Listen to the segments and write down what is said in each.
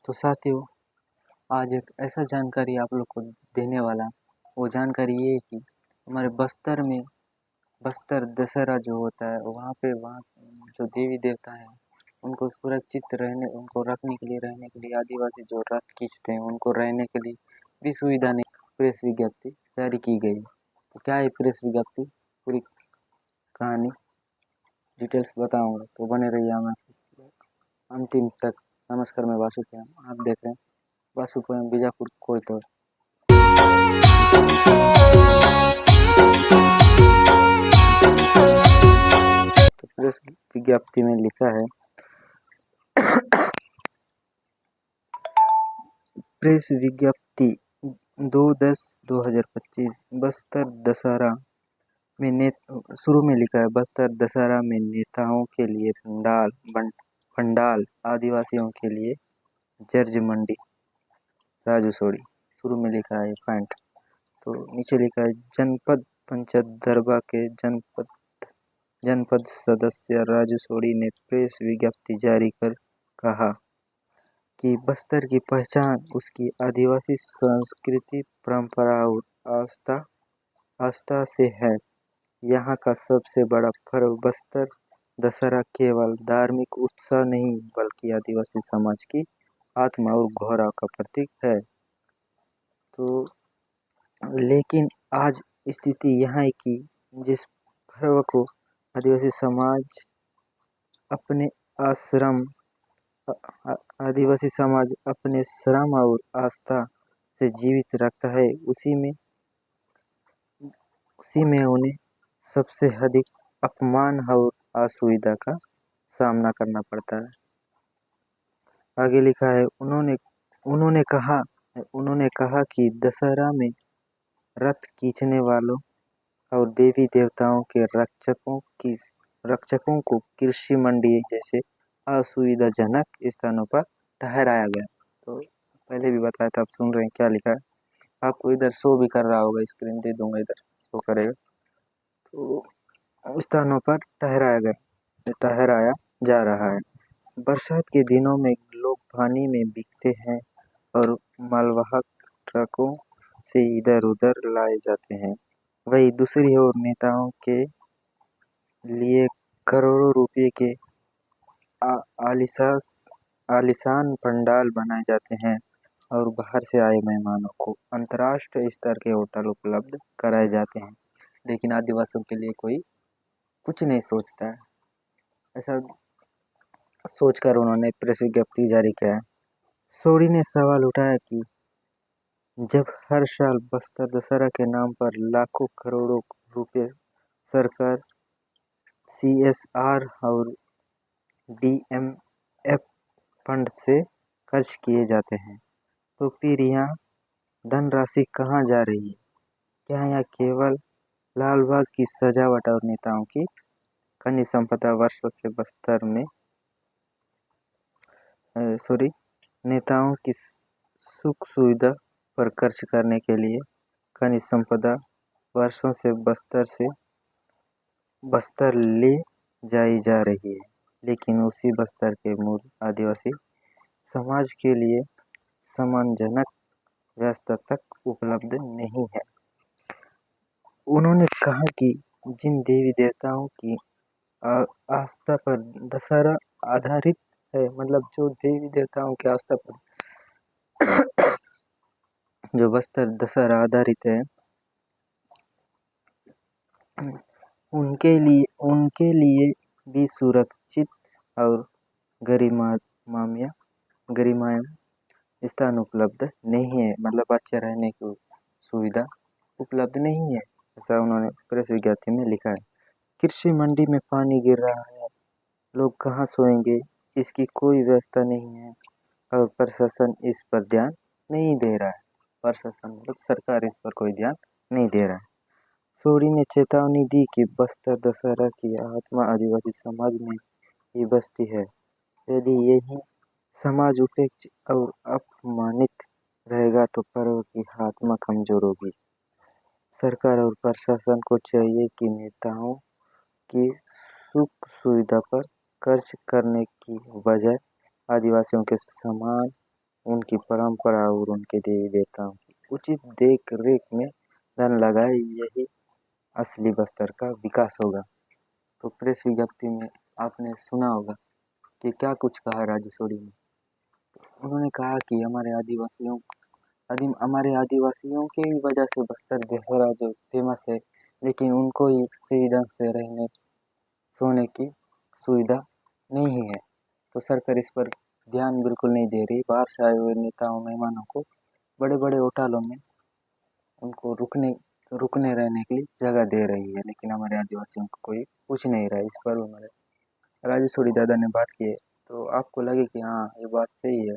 तो साथियों, आज एक ऐसा जानकारी आप लोग को देने वाला। वो जानकारी ये है कि हमारे बस्तर में बस्तर दशहरा जो होता है वहाँ जो देवी देवता हैं उनको सुरक्षित रहने उनको रखने के लिए रहने के लिए आदिवासी जो रथ खींचते हैं उनको रहने के लिए भी सुविधा नहीं। प्रेस विज्ञप्ति जारी की गई। तो क्या है प्रेस विज्ञप्ति, पूरी कहानी डिटेल्स बताऊंगा, तो बने रहिए हमारे अंतिम तक। नमस्कार, मैं वासु प्याम, आप देख रहे हैं वासु प्याम बीजापुर कोयतोर। तो प्रेस विज्ञप्ति में लिखा है प्रेस विज्ञप्ति 2/10/2025 बस्तर दशहरा में शुरू में लिखा है बस्तर दशहरा में नेताओं के लिए पंडाल, आदिवासियों के लिए जर्ज मंडी राजूसोड़ी। शुरू में लिखा है पॉइंट। तो नीचे लिखा है जनपद पंचायत दरबा के जनपद सदस्य राजूसोड़ी ने प्रेस विज्ञप्ति जारी कर कहा कि बस्तर की पहचान उसकी आदिवासी संस्कृति, परंपरा और आस्था से है। यहाँ का सबसे बड़ा पर्व बस्तर दशहरा केवल धार्मिक उत्सव नहीं बल्कि आदिवासी समाज की आत्मा और गौरव का प्रतीक है। तो लेकिन आज स्थिति यहाँ है कि जिस पर्व को आदिवासी समाज अपने आदिवासी समाज अपने श्रम और आस्था से जीवित रखता है, उसी में उन्हें सबसे अधिक अपमान और असुविधा का सामना करना पड़ता है। आगे लिखा है उन्होंने कहा कि दशहरा में रथ खींचने वालों और देवी देवताओं के रक्षकों को कृषि मंडी जैसे असुविधाजनक स्थानों पर ठहराया गया। तो पहले भी बताया था, आप सुन रहे हैं क्या लिखा है। आपको इधर शो भी कर रहा होगा, स्क्रीन दे दूंगा, इधर शो करेगा। तो स्थानों पर ठहराया जा रहा है। बरसात के दिनों में लोग पानी में भीगते हैं और मालवाहक ट्रकों से इधर उधर लाए जाते हैं। वही दूसरी ओर नेताओं के लिए करोड़ों रुपए के आलिशान पंडाल बनाए जाते हैं और बाहर से आए मेहमानों को अंतर्राष्ट्रीय स्तर के होटल उपलब्ध कराए जाते हैं। लेकिन आदिवासियों के लिए कोई कुछ नहीं सोचता है। ऐसा सोचकर उन्होंने प्रेस विज्ञप्ति जारी किया है। सोडी ने सवाल उठाया कि जब हर साल बस्तर दशहरा के नाम पर लाखों करोड़ों रुपए सरकार, CSR और DMF फंड से खर्च किए जाते हैं, तो फिर यहाँ धनराशि कहाँ जा रही है? क्या यहाँ केवल लालबाग की सजावट और नेताओं की खनिज संपदा वर्षों से बस्तर में नेताओं की सुख सुविधा पर खर्च करने के लिए खनिज संपदा वर्षों से बस्तर ले जाई जा रही है, लेकिन उसी बस्तर के मूल आदिवासी समाज के लिए सम्मानजनक व्यवस्था तक उपलब्ध नहीं है। उन्होंने कहा कि जिन देवी देवताओं की आस्था पर दशहरा आधारित है, मतलब जो देवी देवताओं की आस्था पर जो बस्तर दशहरा आधारित है, उनके लिए भी सुरक्षित और गरिमामय स्थान उपलब्ध नहीं है, मतलब अच्छे रहने की सुविधा उपलब्ध नहीं है। ऐसा उन्होंने प्रेस विज्ञप्ति में लिखा है। कृषि मंडी में पानी गिर रहा है, लोग कहाँ सोएंगे, इसकी कोई व्यवस्था नहीं है और प्रशासन इस पर ध्यान नहीं दे रहा है। प्रशासन मतलब सरकार इस पर कोई ध्यान नहीं दे रहा है। सोडी ने चेतावनी दी कि बस्तर दशहरा की आत्मा आदिवासी समाज में ही बसती है। यदि यही समाज उपेक्षित और अपमानित रहेगा तो पर्व की आत्मा कमजोर होगी। सरकार और प्रशासन को चाहिए कि नेताओं की सुख सुविधा पर खर्च करने की बजाय आदिवासियों के सम्मान उनकी परंपरा और उनके देवी देवताओं की उचित देख रेख में धन लगाए, यही असली बस्तर का विकास होगा। तो प्रेस विज्ञप्ति में आपने सुना होगा कि क्या कुछ कहा राजेश्वरी ने। उन्होंने कहा कि हमारे आदिवासियों की वजह से बस्तर दशहरा जो फेमस है, लेकिन उनको ही सही ढंग से रहने सोने की सुविधा नहीं है। तो सरकार इस पर ध्यान बिल्कुल नहीं दे रही। बाहर से आए हुए नेताओं मेहमानों को बड़े बड़े होटलों में उनको रुकने रहने के लिए जगह दे रही है, लेकिन हमारे आदिवासियों को कोई पूछ नहीं रहा है। इस पर हमारे राजेश्वरी दादा ने बात की है, तो आपको लगे कि हाँ ये बात सही है,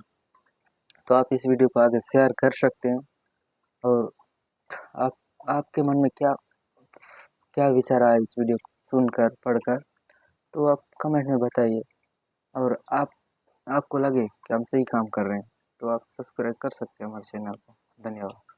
तो आप इस वीडियो को आगे शेयर कर सकते हैं। और आप आपके मन में क्या क्या विचार आया इस वीडियो को सुनकर पढ़कर, तो आप कमेंट में बताइए। और आपको लगे कि हम सही काम कर रहे हैं, तो आप सब्सक्राइब कर सकते हैं हमारे चैनल को। धन्यवाद।